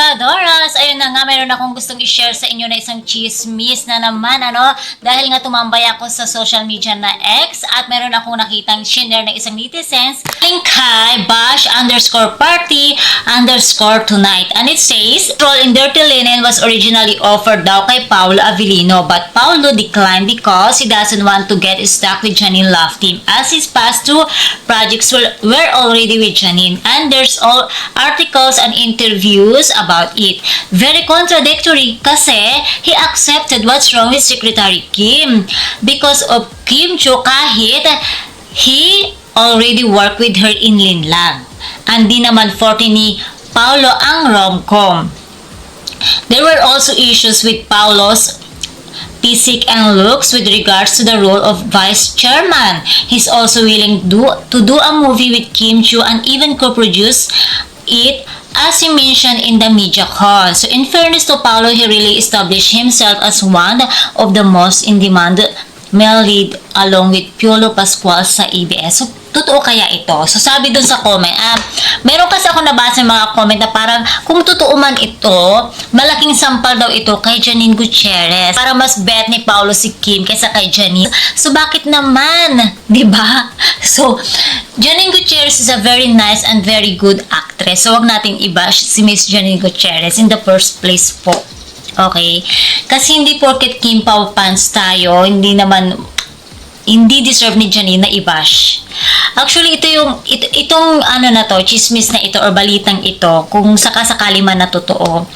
chikadoras! Ayun na nga, mayroon akong gustong i-share sa inyo na isang chismis na naman, dahil nga tumambay ako sa social media na X at mayroon akong nakitang share ng isang netizens link kay bash_party_tonight, and it says, role in Dirty Linen was originally offered daw kay Paolo Avellino, but Paolo declined because he doesn't want to get stuck with Janine Love Team as his past two projects were already with Janine, and there's all articles and interviews about it. Very contradictory kasi he accepted what's wrong with Secretary Kim because of Kim Chiu kahit he already worked with her in Linlang. And di naman forte ni Paolo ang rom-com. There were also issues with Paolo's physique and looks with regards to the role of vice chairman. He's also willing to do a movie with Kim Chiu and even co-produce it, as he mentioned in the media call. So in fairness to Paolo, he really established himself as one of the most in-demand male lead along with Piolo Pascual sa ABS. So totoo kaya ito? So sabi dun sa comment, meron kasi ako nabasa mga comment na parang kung totoo man ito, malaking sampal daw ito kay Janine Gutierrez. Para mas bet ni Paolo si Kim kaysa kay Janine. So bakit naman? Diba? So Janine Gutierrez is a very nice and very good actress. So wag nating i-bash si Miss Janine Gutierrez in the first place po. Okay? Kasi hindi porket Kim Pao fans tayo, hindi deserve ni Janine na i-bash. Actually, itong chismis na ito or balitang ito, kung sakasakali man na totoo.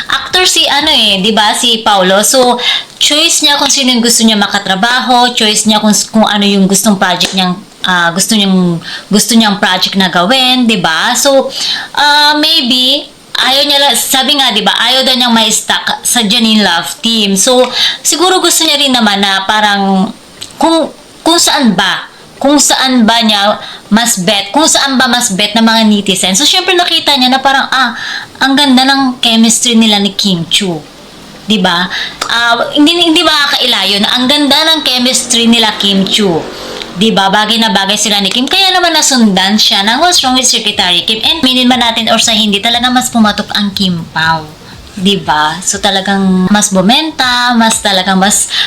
Actor si di ba, si Paolo. So, choice niya kung sino yung gusto niya makatrabaho, choice niya kung ano yung gustong project niyang gusto niyang project na gawin, di ba? So, maybe ayaw niya lang, sabi nga, di ba, ayaw daw niyang may stuck sa Janine Love Team. So, siguro gusto niya rin naman na parang kung saan ba niya mas bet ng mga netizens. So, syempre nakita niya na parang, ang ganda ng chemistry nila ni Kim Chiu. Diba? Hindi makakailayo na ang ganda ng chemistry nila Kim Chiu. Diba? Bagay na bagay sila ni Kim. Kaya naman nasundan siya ng What's Wrong with Secretary Kim. And minin man natin or sa hindi, talaga mas pumatok ang Kim Pao. Diba? So talagang mas bumenta, mas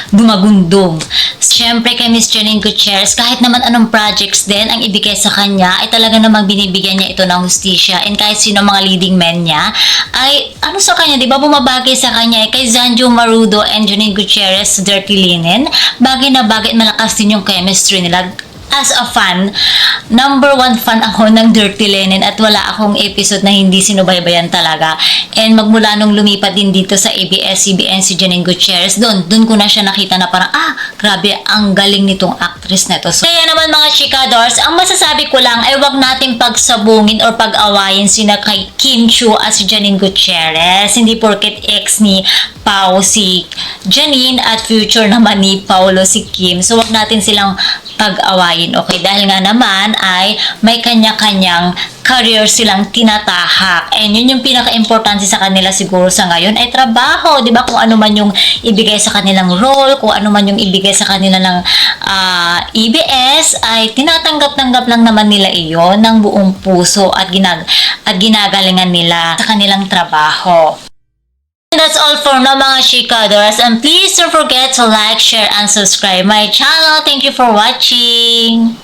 gumagundong. Siyempre kay Miss Janine Gutierrez, kahit naman anong projects din ang ibigay sa kanya, ay talaga namang binibigyan niya ito ng hustisya. And kahit sino mga leading men niya, ay sa kanya, diba, bumabagay sa kanya. Kay Zanjo Marudo and Janine Gutierrez, Dirty Linen, bagay na bagay, malakas din yung chemistry nila. As a fan, number 1 fan ako ng Dirty Linen at wala akong episode na hindi sinubaybayan talaga. And magmula nung lumipat din dito sa ABS-CBN si Janine Gutierrez, doon ko na siya nakita na parang, grabe, ang galing nitong actress na ito. So, kaya naman mga chikadors, ang masasabi ko lang ay wag nating pagsabungin or pag-awayin sina kay Kim Chiu at si Janine Gutierrez. Hindi porket ex ni Pao si Janine at future naman ni Paolo si Kim. So wag natin silang pag-awayin, okay? Dahil nga naman ay may kanya-kanyang career silang tinatahak. And yun yung pinaka-importante sa kanila siguro sa ngayon ay trabaho, di ba? Kung ano man yung ibigay sa kanilang role, kung ano man yung ibigay sa kanila ng EBS, ay tinatanggap-tanggap lang naman nila iyon ng buong puso at ginagalingan nila sa kanilang trabaho. That's all for now mga chikadors, and please don't forget to like, share, and subscribe my channel. Thank you for watching.